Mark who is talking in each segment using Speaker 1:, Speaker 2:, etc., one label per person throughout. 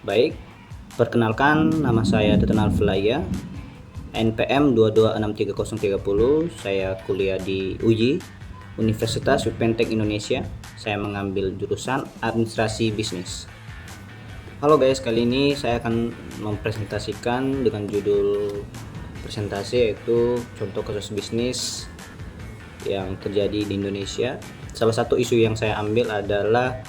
Speaker 1: Baik, perkenalkan nama saya Tetenal Felaya, NPM 2263030. Saya kuliah di UJI, Universitas Wipentek Indonesia. Saya mengambil jurusan Administrasi Bisnis. Halo guys, kali ini saya akan mempresentasikan dengan judul presentasi yaitu contoh kasus bisnis yang terjadi di Indonesia. Salah satu isu yang saya ambil adalah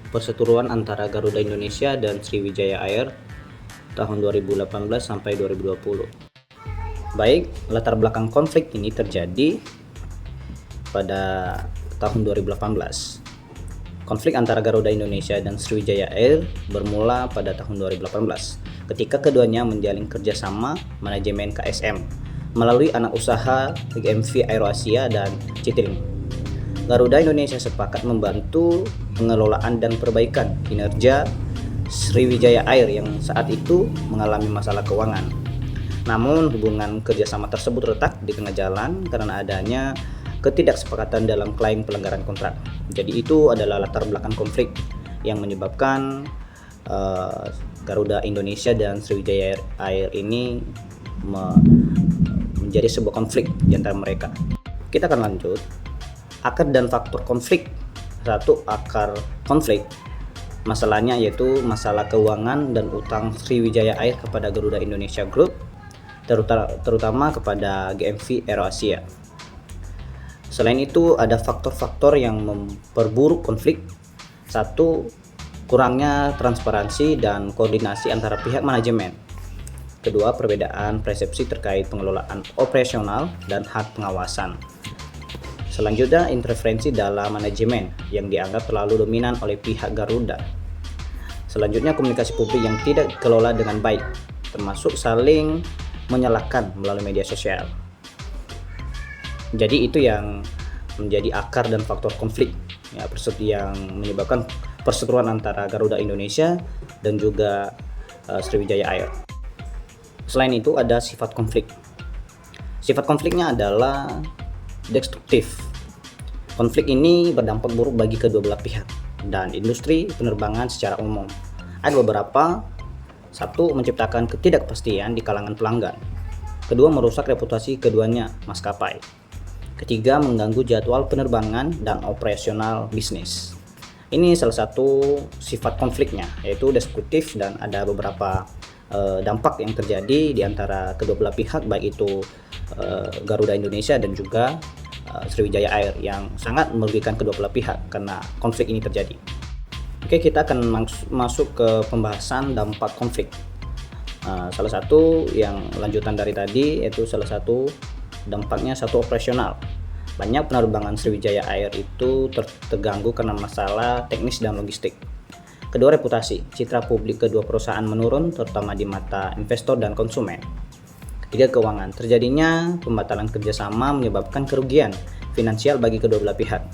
Speaker 1: perseteruan antara Garuda Indonesia dan Sriwijaya Air tahun 2018 sampai 2020. Baik, latar belakang konflik ini terjadi pada tahun 2018. Konflik antara Garuda Indonesia dan Sriwijaya Air bermula pada tahun 2018 ketika keduanya menjalin kerjasama manajemen KSM melalui anak usaha GMV AeroAsia dan Citylink. Garuda Indonesia sepakat membantu pengelolaan dan perbaikan kinerja Sriwijaya Air yang saat itu mengalami masalah keuangan. Namun hubungan kerjasama tersebut retak di tengah jalan karena adanya ketidaksepakatan dalam klaim pelanggaran kontrak. Jadi itu adalah latar belakang konflik yang menyebabkan Garuda Indonesia dan Sriwijaya Air ini menjadi sebuah konflik di antara mereka. Kita akan lanjut. Akar dan faktor konflik. Satu, akar konflik. Masalahnya yaitu masalah keuangan dan utang Sriwijaya Air kepada Garuda Indonesia Group, terutama kepada GMV AeroAsia. Selain itu ada faktor-faktor yang memperburuk konflik. Satu, kurangnya transparansi dan koordinasi antara pihak manajemen. Kedua, perbedaan persepsi terkait pengelolaan operasional dan hak pengawasan. Selanjutnya, intervensi dalam manajemen yang dianggap terlalu dominan oleh pihak Garuda. Selanjutnya, komunikasi publik yang tidak dikelola dengan baik, termasuk saling menyalahkan melalui media sosial. Jadi itu yang menjadi akar dan faktor konflik ya, yang menyebabkan perseteruan antara Garuda Indonesia dan juga Sriwijaya Air. Selain itu ada sifat konflik. Sifat konfliknya adalah destruktif. Konflik ini berdampak buruk bagi kedua belah pihak dan industri penerbangan secara umum. Ada beberapa. Satu, menciptakan ketidakpastian di kalangan pelanggan. Kedua, merusak reputasi keduanya maskapai. Ketiga, mengganggu jadwal penerbangan dan operasional bisnis. Ini salah satu sifat konfliknya, yaitu destruktif dan ada beberapa dampak yang terjadi di antara kedua belah pihak, baik itu Garuda Indonesia dan juga Sriwijaya Air, yang sangat merugikan kedua belah pihak karena konflik ini terjadi. Oke, kita akan masuk ke pembahasan dampak konflik. Salah satu yang lanjutan dari tadi, yaitu salah satu dampaknya satu operasional. Banyak penerbangan Sriwijaya Air itu terganggu karena masalah teknis dan logistik. Kedua, reputasi. Citra publik kedua perusahaan menurun terutama di mata investor dan konsumen. Ketiga, keuangan. Terjadinya pembatalan kerjasama menyebabkan kerugian finansial bagi kedua belah pihak.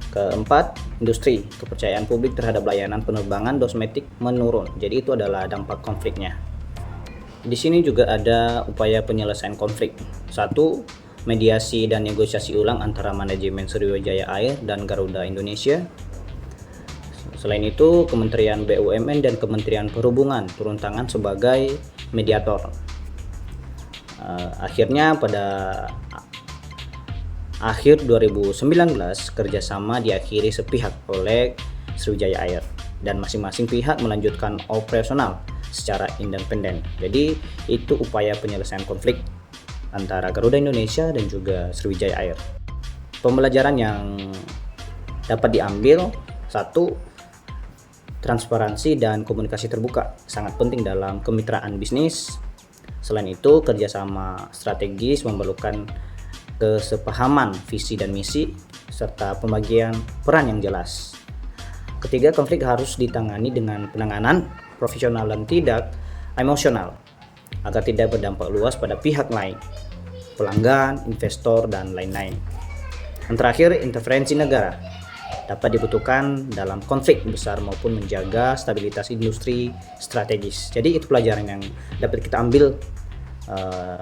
Speaker 1: Keempat, industri. Kepercayaan publik terhadap layanan penerbangan domestik menurun. Jadi itu adalah dampak konfliknya. Di sini juga ada upaya penyelesaian konflik. Satu, mediasi dan negosiasi ulang antara manajemen Sriwijaya Air dan Garuda Indonesia. Selain itu, Kementerian BUMN dan Kementerian Perhubungan turun tangan sebagai mediator. Akhirnya pada akhir 2019 kerjasama diakhiri sepihak oleh Sriwijaya Air dan masing-masing pihak melanjutkan operasional secara independen. Jadi itu upaya penyelesaian konflik antara Garuda Indonesia dan juga Sriwijaya Air. Pembelajaran yang dapat diambil: satu, transparansi dan komunikasi terbuka sangat penting dalam kemitraan bisnis. Selain itu, kerjasama strategis memerlukan kesepahaman visi dan misi serta pembagian peran yang jelas. Ketiga, konflik harus ditangani dengan penanganan profesional dan tidak emosional agar tidak berdampak luas pada pihak lain, pelanggan, investor, dan lain-lain. Dan terakhir, intervensi negara dapat dibutuhkan dalam konflik besar maupun menjaga stabilitas industri strategis. Jadi itu pelajaran yang dapat kita ambil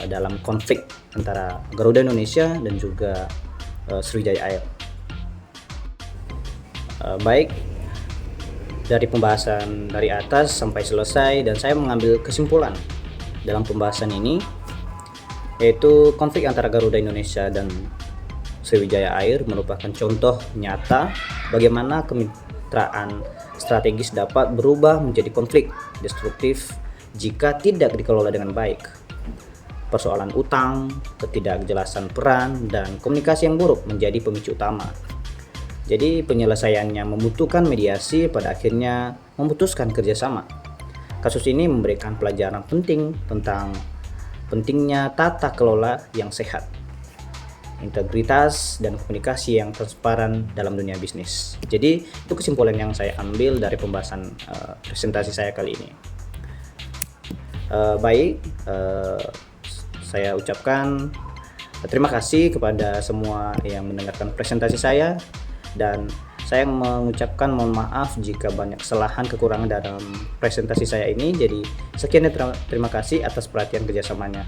Speaker 1: dalam konflik antara Garuda Indonesia dan juga Sriwijaya Air. Baik, dari pembahasan dari atas sampai selesai, dan saya mengambil kesimpulan dalam pembahasan ini, yaitu konflik antara Garuda Indonesia dan Sriwijaya Air merupakan contoh nyata bagaimana kemitraan strategis dapat berubah menjadi konflik destruktif jika tidak dikelola dengan baik. Persoalan utang, ketidakjelasan peran, dan komunikasi yang buruk menjadi pemicu utama. Jadi penyelesaiannya membutuhkan mediasi, pada akhirnya memutuskan kerjasama. Kasus ini memberikan pelajaran penting tentang pentingnya tata kelola yang sehat, integritas, dan komunikasi yang transparan dalam dunia bisnis. Jadi itu kesimpulan yang saya ambil dari pembahasan presentasi saya kali ini. Saya ucapkan terima kasih kepada semua yang mendengarkan presentasi saya, dan saya mengucapkan mohon maaf jika banyak kesalahan kekurangan dalam presentasi saya ini. Jadi sekian, terima kasih atas perhatian kerjasamanya.